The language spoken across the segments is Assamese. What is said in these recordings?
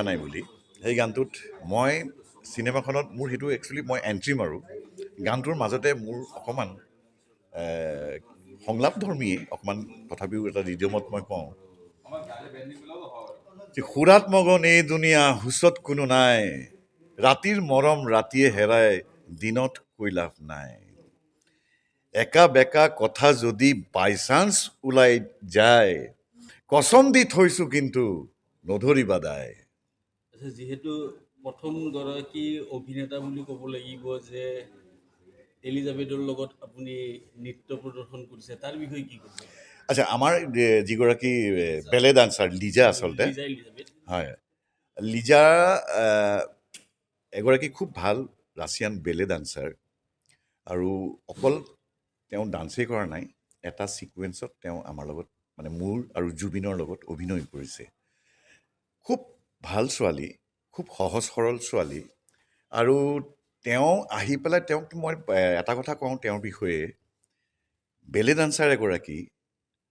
দেখা নাই বুলি সেই গানটোত মই চিনেমাখনত মোৰ সেইটো একচুৱেলি মই এণ্ট্ৰি মাৰোঁ গানটোৰ মাজতে মোৰ অকণমান সংলাপধৰ্মীয়ে অকণমান তথাপিও এটা ৰিডিয়মত মই কওঁ যে সুৰাত মগন এই দুনিয়া হুচত কোনো নাই ৰাতিৰ মৰম ৰাতিয়ে হেৰাই দিনত কৈ লাভ নাই একা বেকা কথা যদি বাই চান্স ওলাই যায় কচম দি থৈছোঁ কিন্তু নধৰিবা দায় যিহেতু প্ৰথম গৰাকী অভিনেতা বুলি ক'ব লাগিব যে এলিজাবেথৰ লগত আপুনি নৃত্য প্ৰদৰ্শন কৰিছে তাৰ বিষয়ে কি ক'ব আচ্ছা আমাৰ যিগৰাকী বেলে ডান্সাৰ লিজা আচলতে লিজা এলিজাবেথ হয় লিজা এগৰাকী খুব ভাল ৰাছিয়ান বেলে ডান্সাৰ আৰু অকল তেওঁ ডান্সেই কৰা নাই এটা ছিকুৱেঞ্চত তেওঁ আমাৰ লগত মানে মোৰ আৰু জুবিনৰ লগত অভিনয় কৰিছে খুব ভাল ছোৱালী খুব সহজ সৰল ছোৱালী আৰু তেওঁ আহি পেলাই তেওঁক মই এটা কথা কওঁ তেওঁৰ বিষয়ে বেলে ডান্সাৰ এগৰাকী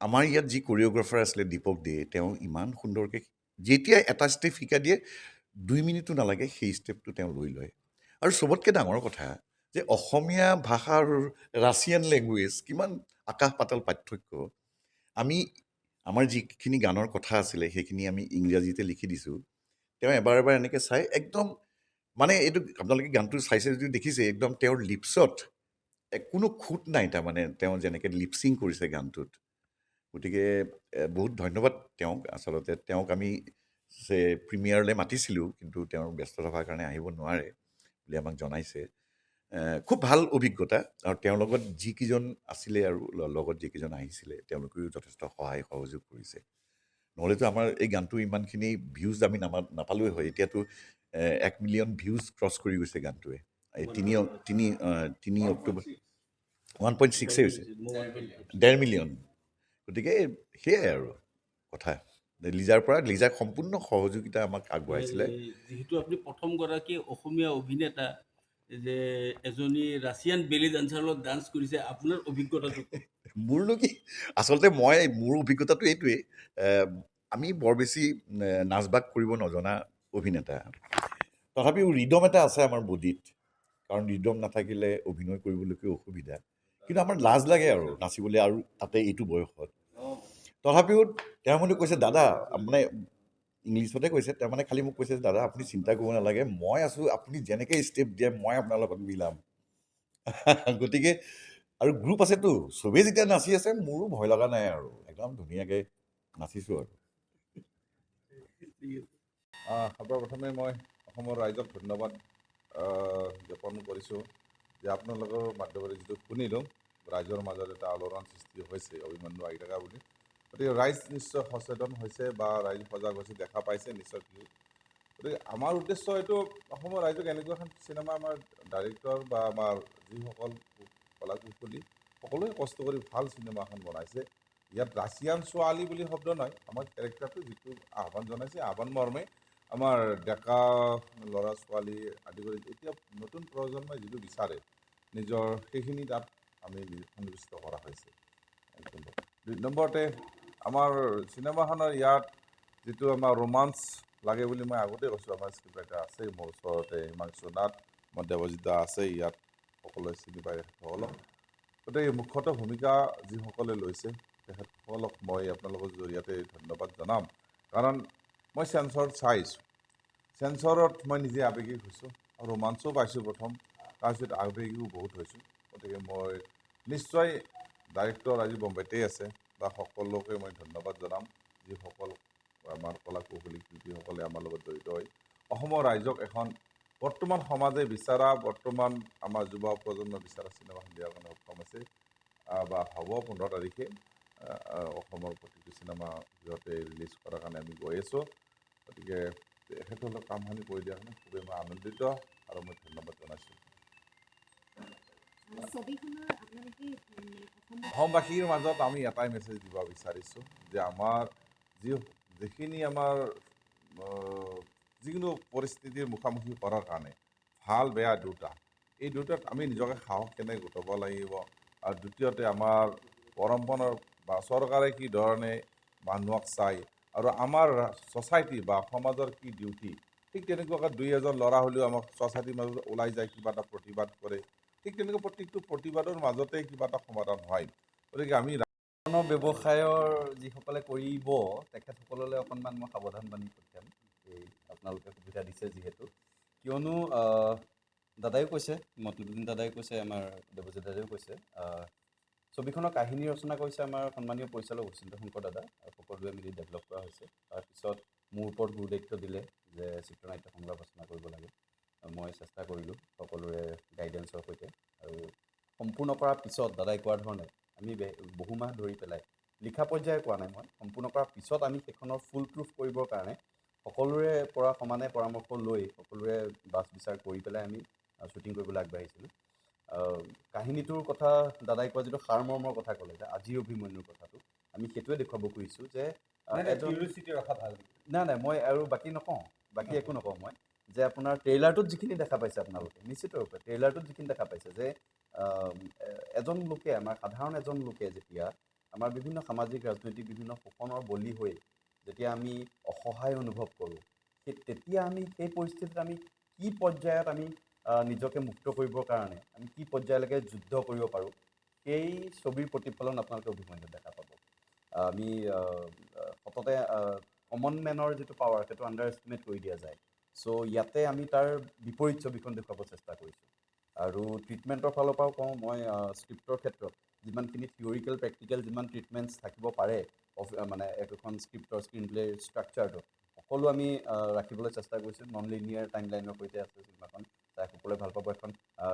আমাৰ ইয়াত যি কৰিঅ'গ্ৰাফাৰ আছিলে দীপক দে তেওঁ ইমান সুন্দৰকৈ যেতিয়া এটা ষ্টেপ শিকাই দিয়ে 2 মিনিটো নালাগে সেই ষ্টেপটো তেওঁ লৈ লয় আৰু চবতকৈ ডাঙৰ কথা যে অসমীয়া ভাষা আৰু ৰাছিয়ান লেংগুৱেজ কিমান আকাশ পাতাল পাৰ্থক্য আমি আমাৰ যিখিনি গানৰ কথা আছিলে সেইখিনি আমি ইংৰাজীতে লিখি দিছোঁ তেওঁ এবাৰ এনেকৈ চাই একদম মানে এইটো আপোনালোকে গানটো চাইছে যদি দেখিছে একদম তেওঁৰ লিপছত কোনো খুঁত নাই তাৰমানে তেওঁ যেনেকৈ লিপচিং কৰিছে গানটোত গতিকে বহুত ধন্যবাদ তেওঁক আচলতে তেওঁক আমি প্ৰিমিয়াৰলৈ মাতিছিলোঁ কিন্তু তেওঁৰ ব্যস্ত থকাৰ কাৰণে আহিব নোৱাৰে বুলি আমাক জনাইছে খুব ভাল অভিজ্ঞতা আৰু তেওঁৰ লগত যিকেইজন আছিলে আৰু লগত যিকেইজন আহিছিলে তেওঁলোকেও যথেষ্ট সহায় সহযোগ কৰিছে নহ'লেতো আমাৰ এই গানটো ইমানখিনি ভিউজ আমি নাপালোৱে হয় এতিয়াতো 1 মিলিয়ন ভিউজ ক্ৰছ কৰি গৈছে গানটোৱে এই তিনি অক্টোবৰ 1.6 হৈছে 1.5 মিলিয়ন গতিকে সেয়াই আৰু কথা লিজাক সম্পূৰ্ণ সহযোগিতা আমাক আগবঢ়াইছিলে যিহেতু আপুনি প্ৰথম গৰাকী অসমীয়া অভিনেতা যে এজনী ৰাছিয়ান বেলি ডান্সাৰৰ লগত ডান্স কৰিছে আপোনাৰ অভিজ্ঞতাটো মোৰনো কি আচলতে মোৰ অভিজ্ঞতাটো এইটোৱেই আমি বৰ বেছি নাচ বাগ কৰিব নজনা অভিনেতা তথাপিও ৰিদম এটা আছে আমাৰ বডিত কাৰণ ৰিদম নাথাকিলে অভিনয় কৰিবলৈকে অসুবিধা কিন্তু আমাৰ লাজ লাগে আৰু নাচিবলৈ আৰু তাতে এইটো বয়সত তথাপিও তেওঁ মানে কৈছে দাদা মানে ইংলিছতে কৈছে তেওঁ মানে খালি মোক কৈছে দাদা আপুনি চিন্তা কৰিব নালাগে মই আছোঁ আপুনি যেনেকৈ ষ্টেপ দিয়ে মই আপোনাৰ লগত মিলাম গতিকে আৰু গ্ৰুপ আছেতো চবেই যেতিয়া নাচি আছে মোৰো ভয় লগা নাই আৰু একদম ধুনীয়াকৈ নাচিছোঁ আৰু সৰ্বপ্ৰথমে মই অসমৰ ৰাইজক ধন্যবাদ জ্ঞাপন কৰিছোঁ যে আপোনালোকৰ মাধ্যমেৰে যিটো শুনিলোঁ ৰাইজৰ মাজত এটা আলোড়ন সৃষ্টি হৈছে অভিমন্যু আহি থকা বুলি গতিকে ৰাইজ নিশ্চয় সচেতন হৈছে বা ৰাইজ সজাগ হৈছে দেখা পাইছে নিশ্চয় গতিকে আমাৰ উদ্দেশ্য এইটো অসমৰ ৰাইজক এনেকুৱা এখন চিনেমা আমাৰ ডাইৰেক্টৰ বা আমাৰ যিসকল কলা কুশলী সকলোৱে কষ্ট কৰি ভাল চিনেমা এখন বনাইছে ইয়াত ৰাছিয়ান ছোৱালী বুলি শব্দ নাই আমাৰ কেৰেক্টাৰটো যিটো আহ্বান জনাইছে আহ্বান মৰ্মে আমাৰ ডেকা ল'ৰা ছোৱালী আদি কৰি এতিয়া নতুন প্ৰজন্মই যিটো বিচাৰে নিজৰ সেইখিনি তাত আমি সন্নিৱিষ্ট কৰা হৈছে 2 নম্বৰতে আমাৰ চিনেমাখনৰ ইয়াত যিটো আমাৰ ৰোমাঞ্চ লাগে বুলি মই আগতে কৈছোঁ আমাৰ স্ক্ৰিপ্ট ৰাইটাৰ আছে মোৰ ওচৰতে হিমাংশু নাথ আমাৰ দেৱজিৎ দা আছে ইয়াত সকলোৱে চিনি পায় তেখেতসকলক গতিকে মুখ্যতঃ ভূমিকা যিসকলে লৈছে তেখেতসকলক মই আপোনালোকৰ জৰিয়তে ধন্যবাদ জনাম কাৰণ মই চেঞ্চৰত চাইছোঁ চেঞ্চৰত মই নিজে আৱেগিক হৈছোঁ আৰু ৰোমাঞ্চো পাইছোঁ প্ৰথম তাৰপিছত আৱেগিকো বহুত হৈছোঁ গতিকে মই নিশ্চয় ডাইৰেক্টৰ আজি বম্বেতে আছে বা সকলোকে মই ধন্যবাদ জনাম যিসকল আমাৰ কলা কৌশলী শিল্পীসকলে আমাৰ লগত জড়িত হৈ অসমৰ ৰাইজক এখন বৰ্তমান সমাজে বিচৰা বৰ্তমান আমাৰ যুৱ প্ৰজন্মই বিচৰা চিনেমাখন দিয়াৰ কাৰণে সক্ষম হৈছে বা হ'ব 15 তাৰিখে অসমৰ প্ৰতিটো চিনেমা সিহঁতে ৰিলিজ কৰাৰ কাৰণে আমি গৈ আছোঁ গতিকে তেখেতসকলক কামখিনি কৰি দিয়াৰ কাৰণে খুবেই মই আনন্দিত আৰু মই ধন্যবাদ জনাইছোঁ অসমবাসীৰ মাজত আমি এটাই মেছেজ দিব বিচাৰিছোঁ যে আমাৰ যিখিনি আমাৰ যিকোনো পৰিস্থিতিৰ মুখামুখি কৰাৰ কাৰণে ভাল বেয়া দুটা এই দুটাত আমি নিজকে সাহস কেনেকৈ গোটাব লাগিব আৰু দ্বিতীয়তে আমাৰ পৰম্পৰাৰ বা চৰকাৰে কি ধৰণে মানুহক চাই আৰু আমাৰ ছ'চাইটি বা সমাজৰ কি ডিউটি, ঠিক তেনেকুৱাকৈ দুই এজন ল'ৰা হ'লেও আমাৰ ছ'চাইটিৰ মাজত ওলাই যায়, কিবা এটা প্ৰতিবাদ কৰে। ঠিক তেনেকৈ প্ৰত্যেকটো প্ৰতিবাদৰ মাজতে কিবা এটা সমাধান হয়। গতিকে আমি ধৰণৰ ব্যৱসায়ৰ যিসকলে কৰিব তেখেতসকললৈ অকণমান মই সাৱধান বাণী পঠিয়াম, এই আপোনালোকে সুবিধা দিছে যিহেতু। কিয়নো দাদাইও কৈছে, মতলুদ্দিন দাদাই কৈছে, আমাৰ দেৱজিৎ দাদাইও কৈছে, ছবিখনৰ কাহিনী ৰচনা কৰিছে আমাৰ সন্মানীয় পৰিচালক অচিন্ত শংকৰ দাদা, আৰু সকলোৱে মিলি ডেভেলপ কৰা হৈছে। তাৰপিছত মোৰ ওপৰত গুৰু দায়িত্ব দিলে যে চিত্ৰনাট্য সংলাপ ৰচনা কৰিব লাগে। মই চেষ্টা কৰিলোঁ সকলোৰে গাইডেঞ্চৰ সৈতে, আৰু সম্পূৰ্ণ কৰাৰ পিছত দাদাই কোৱাৰ ধৰণে আমি বহু মাহ ধৰি পেলাই লিখা পৰ্যায়ে কোৱা নাই, মই সম্পূৰ্ণ কৰাৰ পিছত আমি সেইখনৰ ফুল প্ৰুফ কৰিবৰ কাৰণে সকলোৰে পৰা সমানে পৰামৰ্শ লৈ সকলোৰে বাছ বিচাৰ কৰি পেলাই আমি শ্বুটিং কৰিবলৈ আগবাঢ়িছিলোঁ। কাহিনীটোৰ কথা দাদাই কোৱা যিটো সাৰমৰ্মৰ কথা ক'লে, যে আজিৰ অভিমন্যুৰ কথাটো আমি সেইটোৱে দেখুৱাব খুজিছোঁ যে ৰখা ভাল। নাই মই আৰু বাকী নকওঁ, বাকী একো নকওঁ মই, যে আপোনাৰ ট্ৰেইলাৰটোত যিখিনি দেখা পাইছে আপোনালোকে নিশ্চিত ৰূপে ট্ৰেইলাৰটোত যিখিনি দেখা পাইছে যে এজন লোকে, আমাৰ সাধাৰণ এজন লোকে যেতিয়া আমাৰ বিভিন্ন সামাজিক ৰাজনৈতিক বিভিন্ন শোষণৰ বলি হৈ যেতিয়া আমি অসহায় অনুভৱ কৰোঁ, তেতিয়া আমি সেই পৰিস্থিতিত আমি কি পৰ্যায়ত আমি নিজকে মুক্ত কৰিবৰ কাৰণে আমি কি পৰ্যায়লৈকে যুদ্ধ কৰিব পাৰোঁ, সেই ছবিৰ প্ৰতিফলন আপোনালোকে অভিমন্যুত দেখা পাব। আমি সততে কমন মেনৰ যিটো পাৱাৰ সেইটো আণ্ডাৰ এষ্টিমেট কৰি দিয়া যায়। চ' ইয়াতে আমি তাৰ বিপৰীত ছবিখন দেখুৱাব চেষ্টা কৰিছোঁ। আৰু ট্ৰিটমেণ্টৰ ফালৰ পৰাও কওঁ, মই স্ক্ৰিপ্টৰ ক্ষেত্ৰত যিমানখিনি থিয়ৰিকেল প্ৰেক্টিকেল যিমান ট্ৰিটমেণ্টছ থাকিব পাৰে মানে একোখন স্ক্ৰিপ্টৰ স্ক্ৰীন প্লেৰ ষ্ট্ৰাকচাৰটো সকলো আমি ৰাখিবলৈ চেষ্টা কৰিছোঁ। নন লিনিয়াৰ টাইম লাইনৰ সৈতে আছে চিনেমাখন, চাই সকলোৱে ভাল পাব। এখন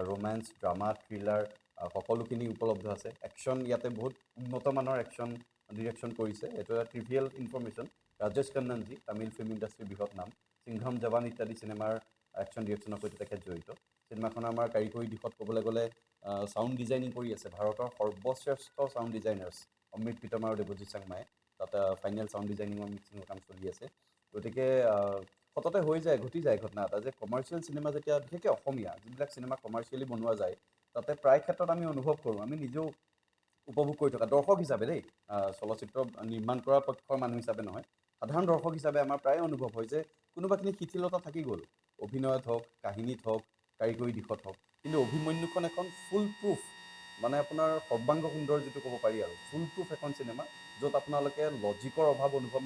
ৰোমেন্স, ড্ৰামা, থ্ৰিলাৰ সকলোখিনি উপলব্ধ আছে। একশ্যন ইয়াতে বহুত উন্নত মানৰ একশ্যন ডিৰেকশ্যন কৰিছে। এইটো এটা trivial information, Rajesh কন্ননজী, Tamil film ইণ্ডাষ্ট্ৰীৰ বৃহৎ নাম, সিংঘম জৱান ইত্যাদি চিনেমাৰ একশ্যন ডিৰেকশ্যনৰ সৈতে তেখেত জড়িত। চিনেমাখনৰ আমাৰ কাৰিকৰী দিশত ক'বলৈ গ'লে চাউণ্ড ডিজাইনিং কৰি আছে ভাৰতৰ সৰ্বশ্ৰেষ্ঠ চাউণ্ড ডিজাইনাৰ্ছ অমৃত প্ৰীতম আৰু দেৱজিৎ চাংমাই। তাত ফাইনেল চাউণ্ড ডিজাইনিঙৰ মিক্সিঙৰ কাম চলি আছে। গতিকে সততে হৈ যায়, ঘটি যায় ঘটনা এটা, যে কমাৰ্চিয়েল চিনেমা যেতিয়া, বিশেষকৈ অসমীয়া যিবিলাক চিনেমা কমাৰ্চিয়েলি বনোৱা যায়, তাতে প্ৰায় ক্ষেত্ৰত আমি অনুভৱ কৰোঁ, আমি নিজেও উপভোগ কৰি থকা দৰ্শক হিচাপে দেই, চলচ্চিত্ৰ নিৰ্মাণ কৰা পক্ষৰ মানুহ হিচাপে নহয়, সাধাৰণ দৰ্শক হিচাপে আমাৰ প্ৰায় অনুভৱ হয় যে কোনোবাখিনি শিথিলতা থাকি গ'ল, অভিনয়ত হওক, কাহিনীত হওক, কাৰিকৰী দিশত হওক। কিন্তু অভিমন্যুখন এখন ফুল প্ৰুফ, মানে আপোনাৰ সৰ্বাংগ সুন্দৰ যিটো ক'ব পাৰি আৰু ফুল প্ৰুফ এখন চিনেমা, য'ত আপোনালোকে লজিকৰ অভাৱ অনুভৱ